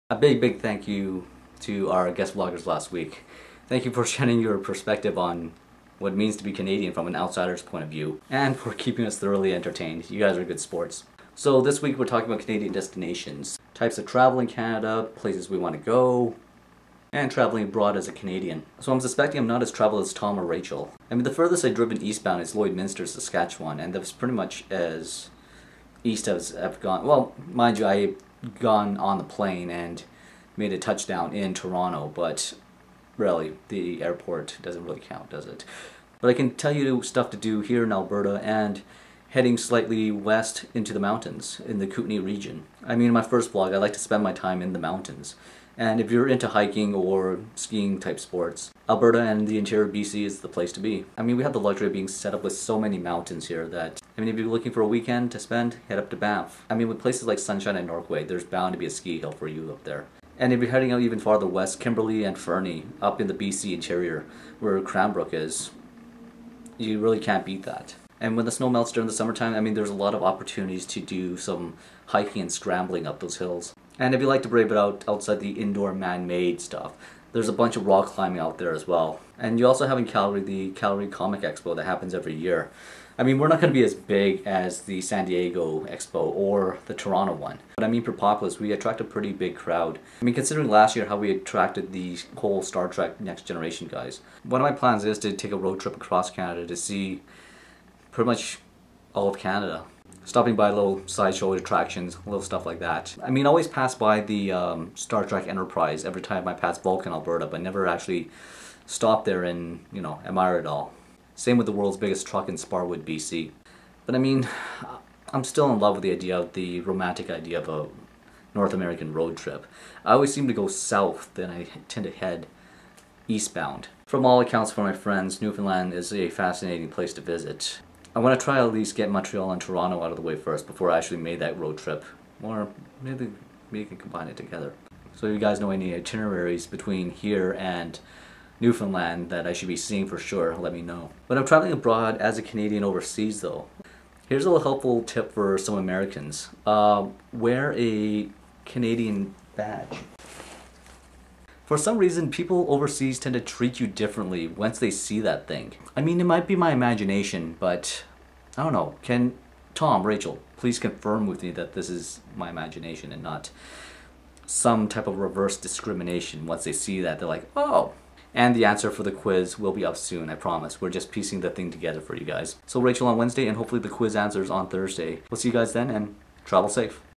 A big thank you to our guest vloggers last week. Thank you for sharing your perspective on what it means to be Canadian from an outsider's point of view, and for keeping us thoroughly entertained. You guys are good sports. So this week we're talking about Canadian destinations, types of travel in Canada, places we want to go, and traveling abroad as a Canadian. So I'm suspecting I'm not as traveled as Tom or Rachel. I mean, the furthest I've driven eastbound is Lloydminster, Saskatchewan, and that was pretty much as east as I've gone. Well, mind you, I've gone on the plane and made a touchdown in Toronto, but really, the airport doesn't really count, does it? But I can tell you stuff to do here in Alberta and heading slightly west into the mountains in the Kootenay region. I mean, in my first vlog, I like to spend my time in the mountains. And if you're into hiking or skiing type sports, Alberta and the interior BC is the place to be. I mean, we have the luxury of being set up with so many mountains here that, I mean, if you're looking for a weekend to spend, head up to Banff. I mean, with places like Sunshine and Norquay, there's bound to be a ski hill for you up there. And if you're heading out even farther west, Kimberley and Fernie, up in the BC interior, where Cranbrook is, you really can't beat that. And when the snow melts during the summertime, I mean, there's a lot of opportunities to do some hiking and scrambling up those hills. And if you like to brave it out outside the indoor man-made stuff, there's a bunch of rock climbing out there as well. And you also have in Calgary the Calgary Comic Expo that happens every year. I mean, we're not going to be as big as the San Diego Expo or the Toronto one. But I mean, per populace, we attract a pretty big crowd. I mean, considering last year how we attracted the whole Star Trek Next Generation guys. One of my plans is to take a road trip across Canada to see pretty much all of Canada. Stopping by little sideshow attractions, little stuff like that. I mean, I always pass by the Star Trek Enterprise every time I pass Vulcan, Alberta, but never actually stop there and, you know, admire it all. Same with the world's biggest truck in Sparwood, BC. But I mean, I'm still in love with the idea of the romantic idea of a North American road trip. I always seem to go south, then I tend to head eastbound. From all accounts from my friends, Newfoundland is a fascinating place to visit. I want to try at least get Montreal and Toronto out of the way first before I actually made that road trip. Or maybe we can combine it together. So if you guys know any itineraries between here and Newfoundland that I should be seeing for sure, let me know. When I'm traveling abroad as a Canadian overseas though, here's a little helpful tip for some Americans. Wear a Canadian badge. For some reason, people overseas tend to treat you differently once they see that thing. I mean, it might be my imagination, but I don't know. Can Tom, Rachel, please confirm with me that this is my imagination and not some type of reverse discrimination. Once they see that, they're like, oh. And the answer for the quiz will be up soon, I promise. We're just piecing the thing together for you guys. So Rachel on Wednesday, and hopefully the quiz answers on Thursday. We'll see you guys then, and travel safe.